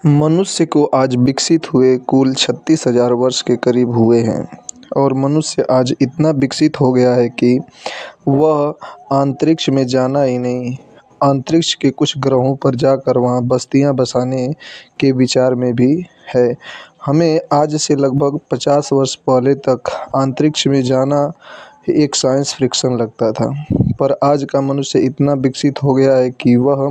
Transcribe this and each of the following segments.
मनुष्य को आज विकसित हुए कुल 36,000 वर्ष के करीब हुए हैं और मनुष्य आज इतना विकसित हो गया है कि वह अंतरिक्ष में जाना ही नहीं, अंतरिक्ष के कुछ ग्रहों पर जाकर वहाँ बस्तियाँ बसाने के विचार में भी है। हमें आज से लगभग 50 वर्ष पहले तक अंतरिक्ष में जाना एक साइंस फिक्शन लगता था, पर आज का मनुष्य इतना विकसित हो गया है कि वह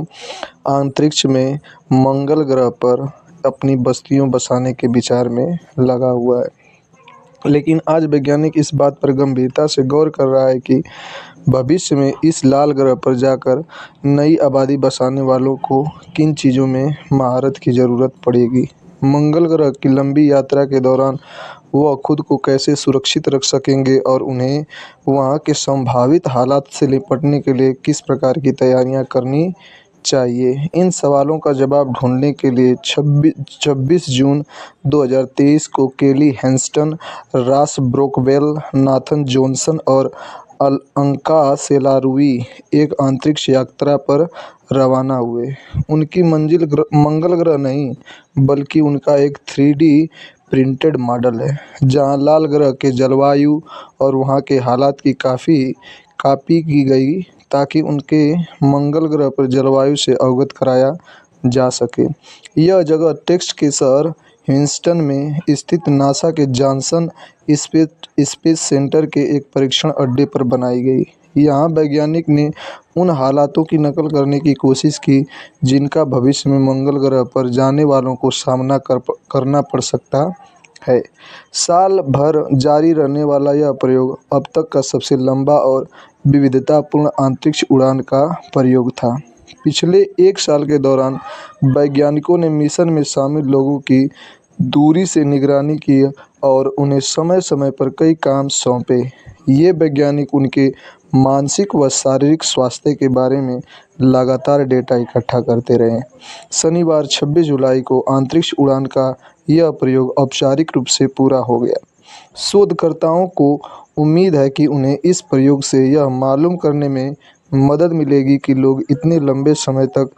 अंतरिक्ष में मंगल ग्रह पर अपनी बस्तियों बसाने के विचार में लगा हुआ है। लेकिन आज वैज्ञानिक इस बात पर गंभीरता से गौर कर रहा है कि भविष्य में इस लाल ग्रह पर जाकर नई आबादी बसाने वालों को किन चीज़ों में महारत की ज़रूरत पड़ेगी। मंगल ग्रह की लंबी यात्रा के दौरान वह खुद को कैसे सुरक्षित रख सकेंगे और उन्हें वहाँ के संभावित हालात से निपटने के लिए किस प्रकार की तैयारियाँ करनी चाहिए। इन सवालों का जवाब ढूंढने के लिए 26 जून 2023 को केली हेंस्टन, रॉस ब्रोकवेल, नाथन जॉनसन और अलअंका सेलारुवी एक अंतरिक्ष यात्रा पर रवाना हुए। उनकी मंजिल मंगल ग्रह नहीं, बल्कि उनका एक 3D प्रिंटेड मॉडल है, जहां लाल ग्रह के जलवायु और वहां के हालात की कॉपी की गई ताकि उनके मंगल ग्रह पर जलवायु से अवगत कराया जा सके। यह जगह टेक्स्ट के शहर ह्यूस्टन में स्थित नासा के जॉनसन स्पेस सेंटर के एक परीक्षण अड्डे पर बनाई गई। यहाँ वैज्ञानिक ने उन हालातों की नकल करने की कोशिश की जिनका भविष्य में मंगल ग्रह पर जाने वालों को सामना करना पड़ सकता है। साल भर जारी रहने वाला यह प्रयोग अब तक का सबसे लंबा और विविधतापूर्ण अंतरिक्ष उड़ान का प्रयोग था। पिछले एक साल के दौरान वैज्ञानिकों ने मिशन में शामिल लोगों की दूरी से निगरानी की और उन्हें समय समय पर कई काम सौंपे। ये वैज्ञानिक उनके मानसिक व शारीरिक स्वास्थ्य के बारे में लगातार डेटा इकट्ठा करते रहे। शनिवार 26 जुलाई को अंतरिक्ष उड़ान का यह प्रयोग औपचारिक रूप से पूरा हो गया। शोधकर्ताओं को उम्मीद है कि उन्हें इस प्रयोग से यह मालूम करने में मदद मिलेगी कि लोग इतने लंबे समय तक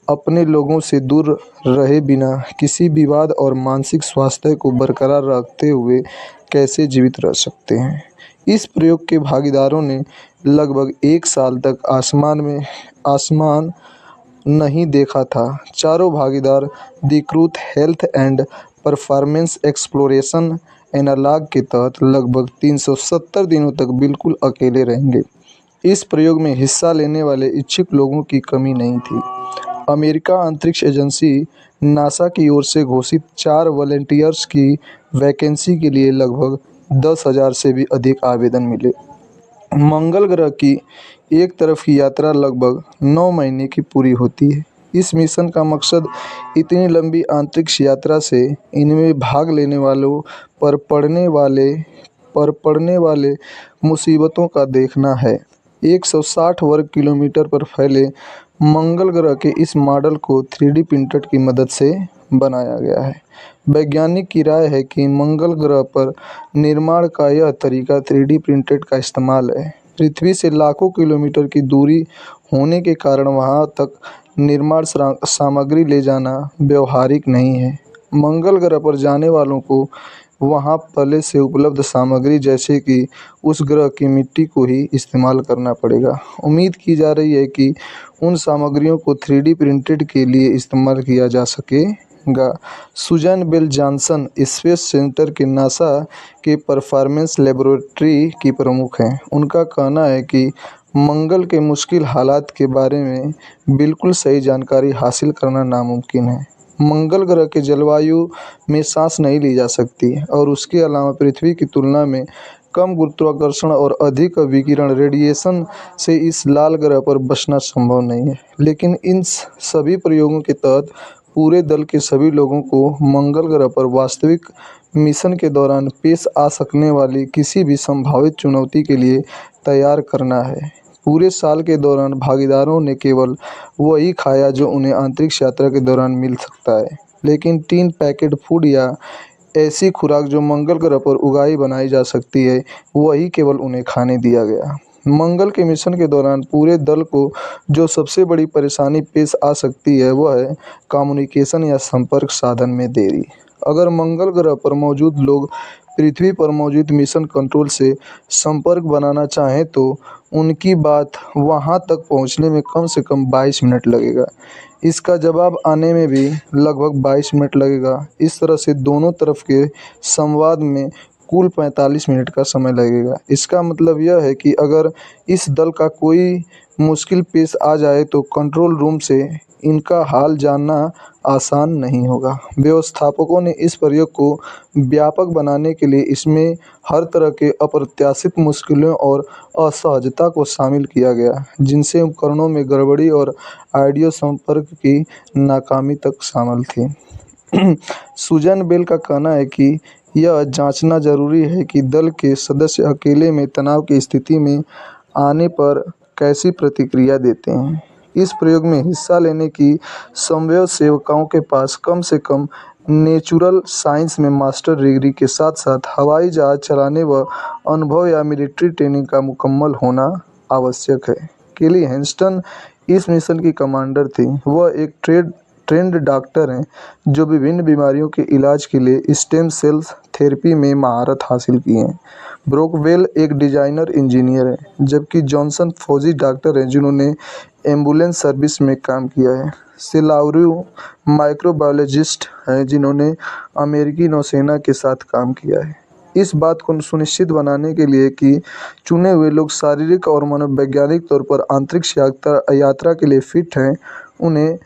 अपने लोगों से दूर रहे बिना किसी विवाद और मानसिक स्वास्थ्य को बरकरार रखते हुए कैसे जीवित रह सकते हैं। इस प्रयोग के भागीदारों ने लगभग एक साल तक आसमान नहीं देखा था। चारों भागीदार अधिकृत health and performance exploration analog के तहत लगभग 370 दिनों तक बिल्कुल अकेले रहेंगे। इस प्रयोग में हिस्सा लेने वाले इच्छुक लोगों की कमी नहीं थी। अमेरिका अंतरिक्ष एजेंसी नासा की ओर से घोषित 4 वॉलंटियर्स की वैकेंसी के लिए लगभग 10,000 से भी अधिक आवेदन मिले। मंगल ग्रह की एक तरफ की यात्रा लगभग 9 महीने की पूरी होती है। इस मिशन का मकसद इतनी लंबी अंतरिक्ष यात्रा से इनमें भाग लेने वालों पर पड़ने वाले मुसीबतों का देखना है। 160 वर्ग किलोमीटर पर फैले मंगल ग्रह के इस मॉडल को 3D प्रिंटर की मदद से बनाया गया है। वैज्ञानिक की राय है कि मंगल ग्रह पर निर्माण का यह तरीका 3D प्रिंटेड का इस्तेमाल है। पृथ्वी से लाखों किलोमीटर की दूरी होने के कारण वहां तक निर्माण सामग्री ले जाना व्यवहारिक नहीं है। मंगल ग्रह पर जाने वालों को वहां पहले से उपलब्ध सामग्री जैसे कि उस ग्रह की मिट्टी को ही इस्तेमाल करना पड़ेगा। उम्मीद की जा रही है कि उन सामग्रियों को 3D प्रिंटेड के लिए इस्तेमाल किया जा सकेगा। Susan Bell Johnson space center के नासा के परफॉर्मेंस लेबोरेटरी की प्रमुख हैं। उनका कहना है कि मंगल के मुश्किल हालात के बारे में बिल्कुल सही जानकारी हासिल करना नामुमकिन है। मंगल ग्रह के जलवायु में सांस नहीं ली जा सकती और उसके अलावा पृथ्वी की तुलना में कम गुरुत्वाकर्षण और अधिक विकिरण रेडिएशन से इस लाल ग्रह पर बचना संभव नहीं है। लेकिन इन सभी प्रयोगों के तहत पूरे दल के सभी लोगों को मंगल ग्रह पर वास्तविक मिशन के दौरान पेश आ सकने वाली किसी भी संभावित चुनौती के लिए तैयार करना है। पूरे साल के दौरान भागीदारों ने केवल वही खाया जो उन्हें अंतरिक्ष यात्रा के दौरान मिल सकता है, लेकिन 3 पैकेट फूड या ऐसी खुराक जो मंगल ग्रह पर उगाई बनाई जा सकती है, वही केवल उन्हें खाने दिया गया। मंगल के मिशन के दौरान पूरे दल को जो सबसे बड़ी परेशानी पेश आ सकती है वह है कम्युनिकेशन या संपर्क साधन में देरी। अगर मंगल ग्रह पर मौजूद लोग पृथ्वी पर मौजूद मिशन कंट्रोल से संपर्क बनाना चाहें तो उनकी बात वहां तक पहुंचने में कम से कम 22 मिनट लगेगा। इसका जवाब आने में भी लगभग 22 मिनट लगेगा। इस तरह से दोनों तरफ के संवाद में कुल 45 मिनट का समय लगेगा। इसका मतलब यह है कि अगर इस दल का कोई मुश्किल पेश आ जाए तो कंट्रोल रूम से इनका हाल जानना आसान नहीं होगा। व्यवस्थापकों ने इस प्रयोग को व्यापक बनाने के लिए इसमें हर तरह के अप्रत्याशित मुश्किलों और असहजता को शामिल किया गया, जिनसे उपकरणों में गड़बड़ी और ऑडियो संपर्क की नाकामी तक शामिल थी। सुजैन बेल का कहना है कि यह जांचना जरूरी है कि दल के सदस्य अकेले में तनाव की स्थिति में आने पर कैसी प्रतिक्रिया देते हैं। इस प्रयोग में हिस्सा लेने की संभव सेवकों के पास कम से कम नेचुरल साइंस में मास्टर डिग्री के साथ साथ हवाई जहाज चलाने व अनुभव या मिलिट्री ट्रेनिंग का मुकम्मल होना आवश्यक है। केली हेंस्टन इस मिशन की कमांडर थी। वह एक ट्रेंड डॉक्टर हैं जो विभिन्न बीमारियों के इलाज के लिए स्टेम सेल थेरेपी में महारत हासिल की है। ब्रोकवेल एक डिजाइनर इंजीनियर है, जबकि जॉनसन फौजी डॉक्टर हैं जिन्होंने एम्बुलेंस सर्विस में काम किया है। सिलाउरू माइक्रोबायोलॉजिस्ट हैं जिन्होंने अमेरिकी नौसेना के साथ काम किया है। इस बात को सुनिश्चित बनाने के लिए कि चुने हुए लोग शारीरिक और मनोवैज्ञानिक तौर पर अंतरिक्ष यात्रा के लिए फिट हैं, उन्हें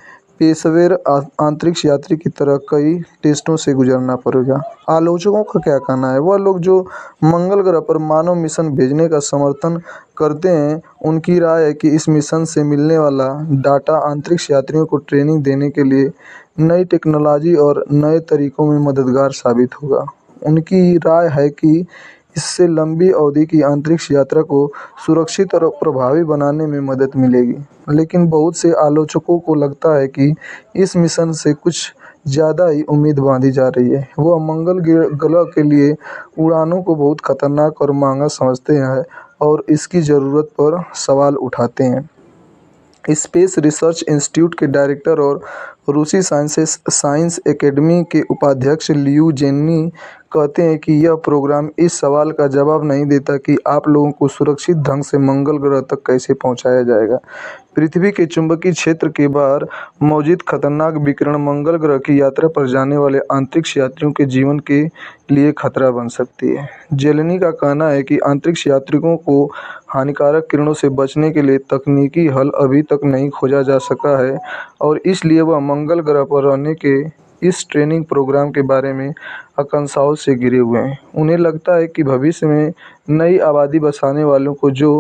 पेशेवर अंतरिक्ष यात्री की तरह कई टेस्टों से गुजरना पड़ेगा। आलोचकों का क्या कहना है? वह लोग जो मंगल ग्रह पर मानव मिशन भेजने का समर्थन करते हैं, उनकी राय है कि इस मिशन से मिलने वाला डाटा अंतरिक्ष यात्रियों को ट्रेनिंग देने के लिए नई टेक्नोलॉजी और नए तरीकों में मददगार साबित होगा। उनकी राय है कि इससे लंबी अवधि की अंतरिक्ष यात्रा को सुरक्षित और प्रभावी बनाने में मदद मिलेगी। लेकिन बहुत से आलोचकों को लगता है कि इस मिशन से कुछ ज़्यादा ही उम्मीद बांधी जा रही है। वह मंगल ग्रह के लिए उड़ानों को बहुत खतरनाक और महंगा समझते हैं और इसकी ज़रूरत पर सवाल उठाते हैं। स्पेस रिसर्च इंस्टीट्यूट के डायरेक्टर और रूसी साइंस एकेडमी के उपाध्यक्ष लियू जेन्नी कहते हैं कि यह प्रोग्राम इस सवाल का जवाब नहीं देता कि आप लोगों को सुरक्षित ढंग से मंगल ग्रह तक कैसे पहुंचाया जाएगा। पृथ्वी के चुंबकीय क्षेत्र के बाहर मौजूद खतरनाक विकिरण मंगल ग्रह की यात्रा पर जाने वाले अंतरिक्ष यात्रियों के जीवन के लिए खतरा बन सकती है। जेलेनी का कहना है कि अंतरिक्ष यात्रियों को हानिकारक किरणों से बचने के लिए तकनीकी हल अभी तक नहीं खोजा जा सका है और इसलिए वह मंगल ग्रह पर रहने के इस ट्रेनिंग प्रोग्राम के बारे में आकांक्षाओं से घिरे हुए हैं। उन्हें लगता है कि भविष्य में नई आबादी बसाने वालों को जो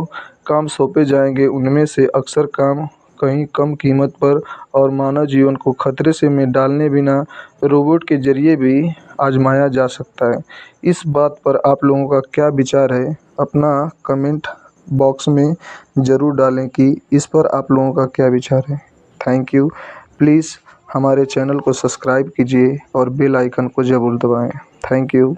काम सौंपे जाएंगे उनमें से अक्सर काम कहीं कम कीमत पर और मानव जीवन को खतरे से में डालने बिना रोबोट के जरिए भी आजमाया जा सकता है। इस बात पर आप लोगों का क्या विचार है? अपना कमेंट बॉक्स में ज़रूर डालें कि इस पर आप लोगों का क्या विचार है। Thank you. प्लीज़ हमारे चैनल को सब्सक्राइब कीजिए और बेल आइकन को ज़रूर दबाएं। Thank you.